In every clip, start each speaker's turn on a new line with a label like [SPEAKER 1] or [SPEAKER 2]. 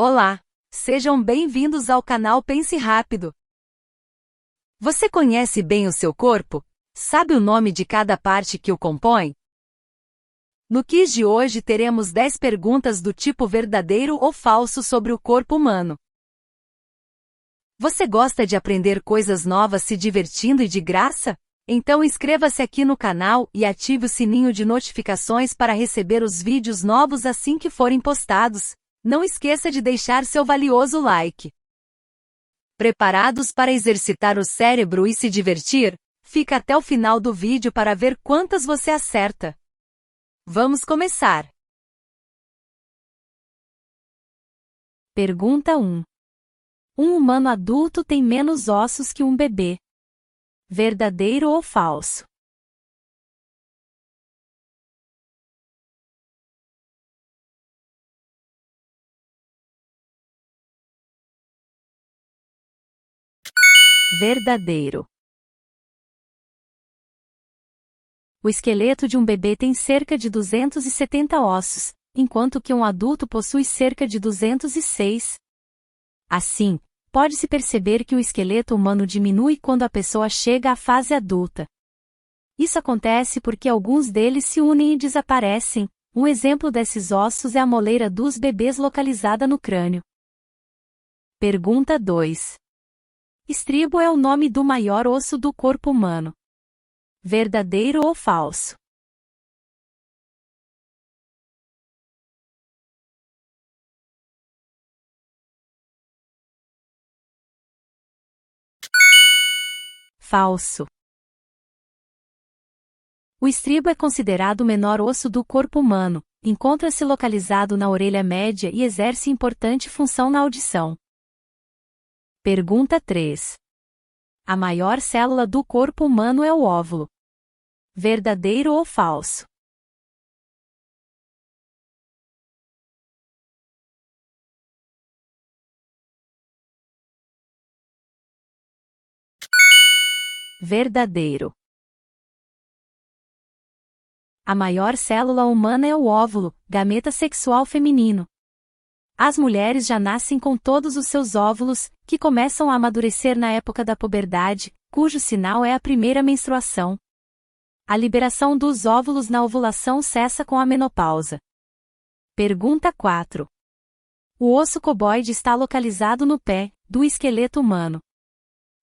[SPEAKER 1] Olá! Sejam bem-vindos ao canal Pense Rápido. Você conhece bem o seu corpo? Sabe o nome de cada parte que o compõe? No quiz de hoje teremos 10 perguntas do tipo verdadeiro ou falso sobre o corpo humano. Você gosta de aprender coisas novas se divertindo e de graça? Então inscreva-se aqui no canal e ative o sininho de notificações para receber os vídeos novos assim que forem postados. Não esqueça de deixar seu valioso like. Preparados para exercitar o cérebro e se divertir? Fica até o final do vídeo para ver quantas você acerta. Vamos começar! Pergunta 1. Um humano adulto tem menos ossos que um bebê. Verdadeiro ou falso? Verdadeiro. O esqueleto de um bebê tem cerca de 270 ossos, enquanto que um adulto possui cerca de 206. Assim, pode-se perceber que o esqueleto humano diminui quando a pessoa chega à fase adulta. Isso acontece porque alguns deles se unem e desaparecem. Um exemplo desses ossos é a moleira dos bebês localizada no crânio. Pergunta 2. Estribo é o nome do maior osso do corpo humano. Verdadeiro ou falso? Falso. O estribo é considerado o menor osso do corpo humano, encontra-se localizado na orelha média e exerce importante função na audição. Pergunta 3. A maior célula do corpo humano é o óvulo. Verdadeiro ou falso? Verdadeiro. A maior célula humana é o óvulo, gameta sexual feminino. As mulheres já nascem com todos os seus óvulos, que começam a amadurecer na época da puberdade, cujo sinal é a primeira menstruação. A liberação dos óvulos na ovulação cessa com a menopausa. Pergunta 4. O osso coboide está localizado no pé, do esqueleto humano.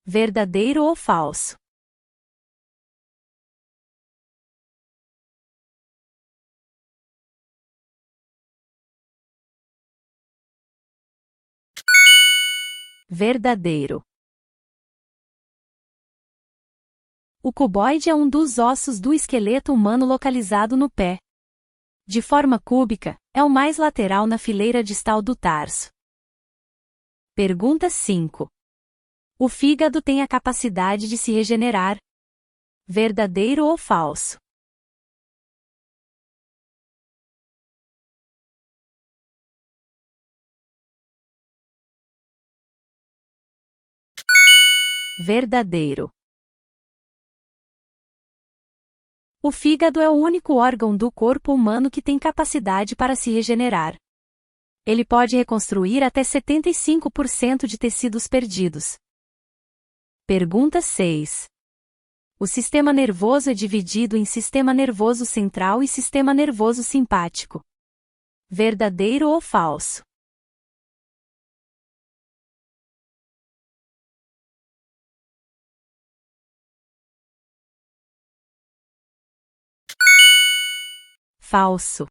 [SPEAKER 1] Verdadeiro ou falso? Verdadeiro. O cuboide é um dos ossos do esqueleto humano localizado no pé. De forma cúbica, é o mais lateral na fileira distal do tarso. Pergunta 5. O fígado tem a capacidade de se regenerar. Verdadeiro ou falso? Verdadeiro. O fígado é o único órgão do corpo humano que tem capacidade para se regenerar. Ele pode reconstruir até 75% de tecidos perdidos. Pergunta 6. O sistema nervoso é dividido em sistema nervoso central e sistema nervoso simpático. Verdadeiro ou falso? Falso.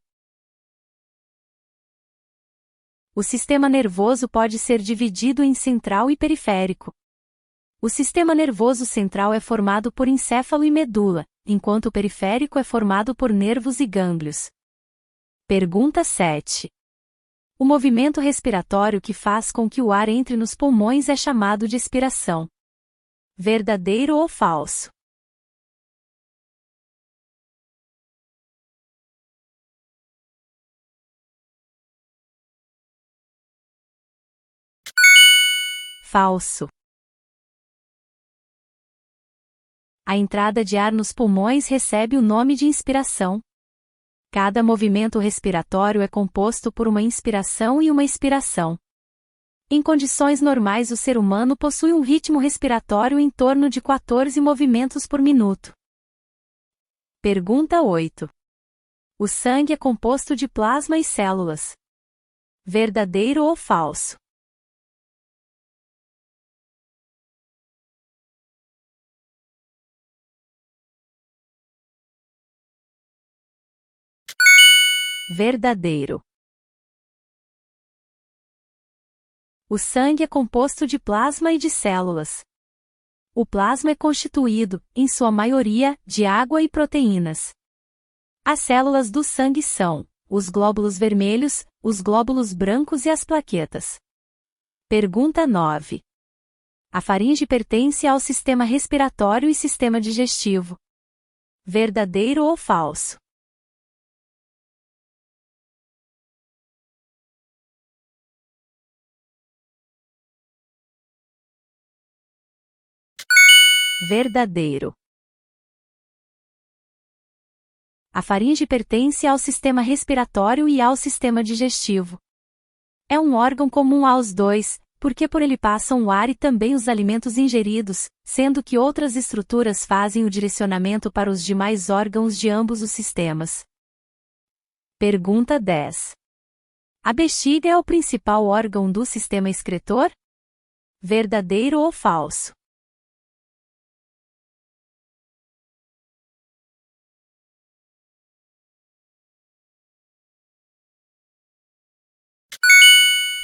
[SPEAKER 1] O sistema nervoso pode ser dividido em central e periférico. O sistema nervoso central é formado por encéfalo e medula, enquanto o periférico é formado por nervos e gânglios. Pergunta 7. O movimento respiratório que faz com que o ar entre nos pulmões é chamado de expiração. Verdadeiro ou falso? Falso. A entrada de ar nos pulmões recebe o nome de inspiração. Cada movimento respiratório é composto por uma inspiração e uma expiração. Em condições normais, o ser humano possui um ritmo respiratório em torno de 14 movimentos por minuto. Pergunta 8. O sangue é composto de plasma e células. Verdadeiro ou falso? Verdadeiro. O sangue é composto de plasma e de células. O plasma é constituído, em sua maioria, de água e proteínas. As células do sangue são os glóbulos vermelhos, os glóbulos brancos e as plaquetas. Pergunta 9. A faringe pertence ao sistema respiratório e sistema digestivo. Verdadeiro ou falso? Verdadeiro. A faringe pertence ao sistema respiratório e ao sistema digestivo. É um órgão comum aos dois, porque por ele passam o ar e também os alimentos ingeridos, sendo que outras estruturas fazem o direcionamento para os demais órgãos de ambos os sistemas. Pergunta 10. A bexiga é o principal órgão do sistema excretor? Verdadeiro ou falso?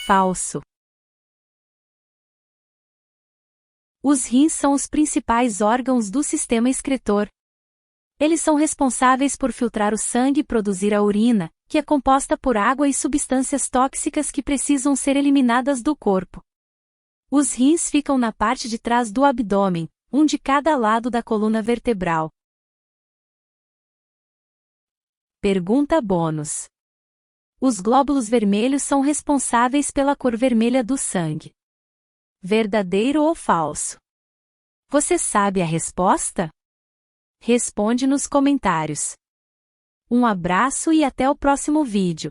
[SPEAKER 1] Falso. Os rins são os principais órgãos do sistema excretor. Eles são responsáveis por filtrar o sangue e produzir a urina, que é composta por água e substâncias tóxicas que precisam ser eliminadas do corpo. Os rins ficam na parte de trás do abdômen, um de cada lado da coluna vertebral. Pergunta bônus. Os glóbulos vermelhos são responsáveis pela cor vermelha do sangue. Verdadeiro ou falso? Você sabe a resposta? Responde nos comentários. Um abraço e até o próximo vídeo.